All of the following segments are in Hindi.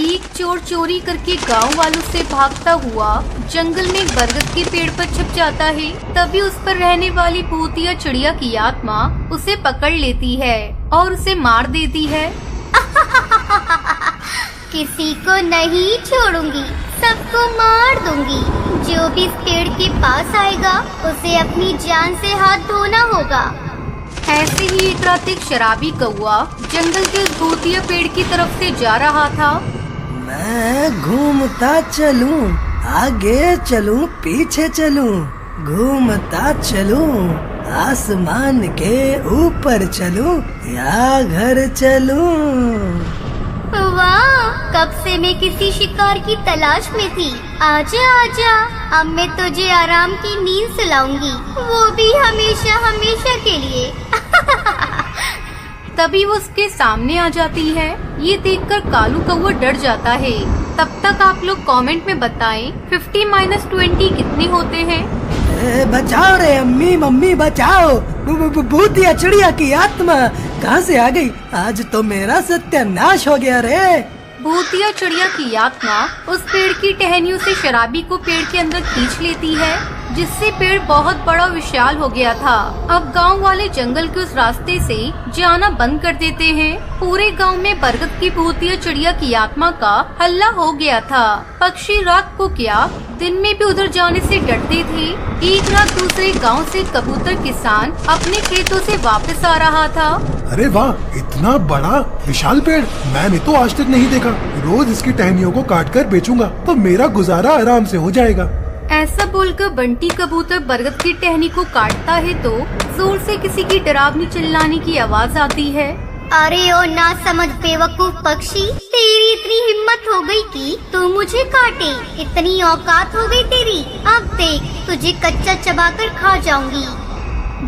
एक चोर चोरी करके गांव वालों से भागता हुआ जंगल में बरगद के पेड़ पर छिप जाता है। तभी उस पर रहने वाली भूतिया चिड़िया की आत्मा उसे पकड़ लेती है और उसे मार देती है। किसी को नहीं छोड़ूंगी, सबको मार दूंगी। जो भी इस पेड़ के पास आएगा उसे अपनी जान से हाथ धोना होगा। ऐसे ही एक रात एक शराबी कौआ जंगल के उस भूतिया पेड़ की तरफ से जा रहा था। मैं घूमता चलूं, आगे चलूं, पीछे चलूं, घूमता चलूं, आसमान के ऊपर चलूं या घर चलूं। वाह, कब से मैं किसी शिकार की तलाश में थी। आजा आजा, अब मैं तुझे आराम की नींद सुलाऊंगी, वो भी हमेशा हमेशा के लिए। तभी वो उसके सामने आ जाती है। ये देखकर कालू कौवा डर जाता है। तब तक आप लोग कमेंट में बताएं 50 - 20 कितने होते हैं। बचाओ रे अम्मी मम्मी बचाओ, भूतिया चिड़िया की आत्मा कहाँ से आ गई? आज तो मेरा सत्यानाश हो गया रे। भूतिया चिड़िया की आत्मा उस पेड़ की टहनियों से शराबी को पेड़ के अंदर खींच लेती है, जिससे पेड़ बहुत बड़ा विशाल हो गया था। अब गांव वाले जंगल के उस रास्ते से जाना बंद कर देते हैं। पूरे गांव में बरगद की भूतिया चिड़िया की आत्मा का हल्ला हो गया था। पक्षी रात को क्या दिन में भी उधर जाने से डरते थे। एक रात दूसरे गांव से कबूतर किसान अपने खेतों से वापस आ रहा था। अरे वाह, इतना बड़ा विशाल पेड़ मैंने तो आज तक नहीं देखा। रोज इसकी टहनियों को काट कर बेचूंगा तो मेरा गुजारा आराम से हो जाएगा। ऐसा बोलकर बंटी कबूतर बरगद की टहनी को काटता है तो जोर से किसी की डरावनी चिल्लाने की आवाज आती है। अरे ओ ना समझ बेवकूफ पक्षी, तेरी इतनी हिम्मत हो गई कि तू मुझे काटे। इतनी औकात हो गई तेरी, अब देख तुझे कच्चा चबाकर खा जाऊंगी।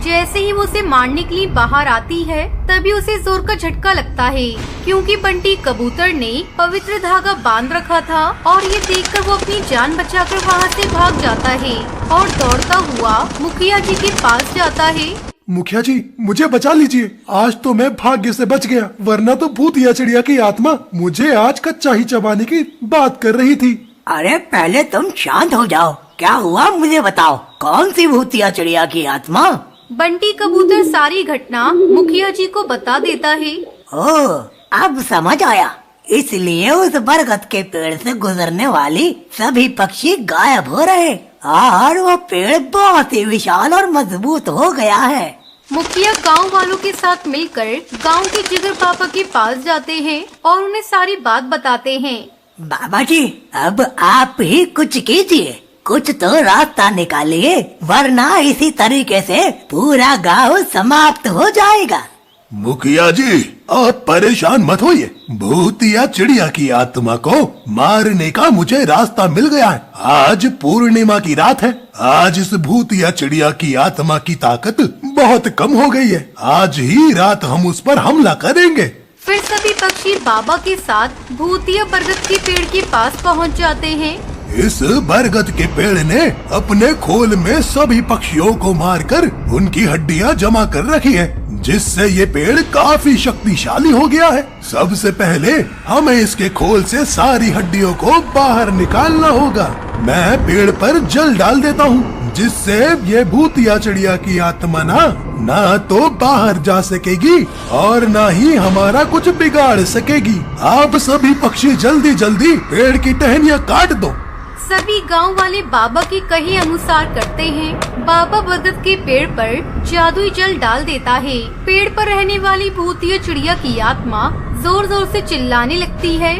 जैसे ही वो उसे मारने के लिए बाहर आती है तभी उसे जोर का झटका लगता है, क्योंकि बंटी कबूतर ने पवित्र धागा बांध रखा था। और ये देखकर वो अपनी जान बचाकर वहाँ से भाग जाता है और दौड़ता हुआ मुखिया जी के पास जाता है। मुखिया जी, मुझे बचा लीजिए। आज तो मैं भाग्य से बच गया, वरना तो भूतिया चिड़िया की आत्मा मुझे आज कच्चा ही चबाने की बात कर रही थी। अरे पहले तुम शांत हो जाओ, क्या हुआ मुझे बताओ, कौन सी भूतिया चिड़िया की आत्मा? बंटी कबूतर सारी घटना मुखिया जी को बता देता है। ओह, अब समझ आया। इसलिए उस बरगद के पेड़ से गुजरने वाली सभी पक्षी गायब हो रहे और वो पेड़ बहुत ही विशाल और मजबूत हो गया है। मुखिया गांव वालों के साथ मिलकर गांव के जिगर पापा के पास जाते हैं और उन्हें सारी बात बताते हैं। बाबा जी, अब आप ही कुछ कीजिए, कुछ तो रास्ता निकालिए, वरना इसी तरीके से पूरा गांव समाप्त हो जाएगा। मुखिया जी, आप परेशान मत होइए। भूतिया चिड़िया की आत्मा को मारने का मुझे रास्ता मिल गया है। आज पूर्णिमा की रात है। आज इस भूतिया चिड़िया की आत्मा की ताकत बहुत कम हो गई है। आज ही रात हम उस पर हमला करेंगे। फिर सभी पक्षी बाबा के साथ भूतिया बरगद के पेड़ के पास पहुंच जाते हैं। इस बरगद के पेड़ ने अपने खोल में सभी पक्षियों को मारकर उनकी हड्डियां जमा कर रखी हैं, जिससे ये पेड़ काफी शक्तिशाली हो गया है। सबसे पहले हमें इसके खोल से सारी हड्डियों को बाहर निकालना होगा। मैं पेड़ पर जल डाल देता हूँ, जिससे ये भूतिया चिड़िया की आत्मा ना तो बाहर जा सकेगी और ना ही हमारा कुछ बिगाड़ सकेगी। आप सभी पक्षी जल्दी जल्दी पेड़ की टहनियाँ काट दो। सभी गांव वाले बाबा के कहे अनुसार करते हैं। बाबा बरगद के पेड़ पर जादुई जल डाल देता है। पेड़ पर रहने वाली भूतिया चिड़िया की आत्मा जोर जोर से चिल्लाने लगती है।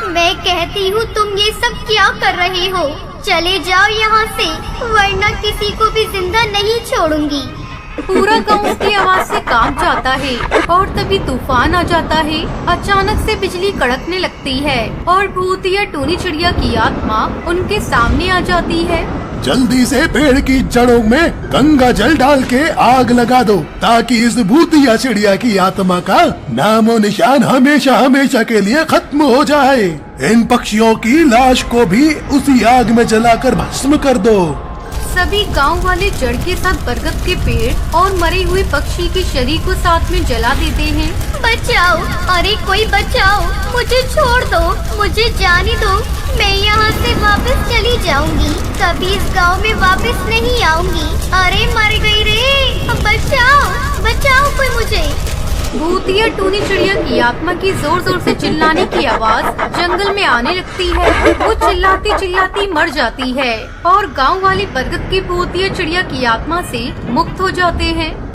मैं कहती हूँ तुम ये सब क्या कर रहे हो? चले जाओ यहाँ से, वरना किसी को भी जिंदा नहीं छोड़ूंगी। पूरा गांव उसकी आवाज से कांप जाता है और तभी तूफान आ जाता है। अचानक से बिजली कड़कने लगती है और भूतिया टूनी चिड़िया की आत्मा उनके सामने आ जाती है। जल्दी से पेड़ की जड़ों में गंगा जल डाल के आग लगा दो, ताकि इस भूतिया चिड़िया की आत्मा का नामो निशान हमेशा हमेशा के लिए खत्म हो जाए। इन पक्षियों की लाश को भी उसी आग में जलाकर भस्म कर दो। सभी गांव वाले जड़ के साथ बरगद के पेड़ और मरे हुए पक्षी के शरीर को साथ में जला देते हैं। बचाओ, अरे कोई बचाओ, मुझे छोड़ दो, मुझे जाने दो, मैं यहाँ से वापस चली जाऊंगी, कभी इस गांव में वापस नहीं आऊंगी। अरे मर गई रे, बचाओ बचाओ कोई मुझे। भूतिया टूनी चिड़िया की आत्मा की जोर जोर से चिल्लाने की आवाज जंगल में आने लगती है। वो चिल्लाती चिल्लाती मर जाती है और गांव वाले बरगद की भूतिया चिड़िया की आत्मा से मुक्त हो जाते हैं।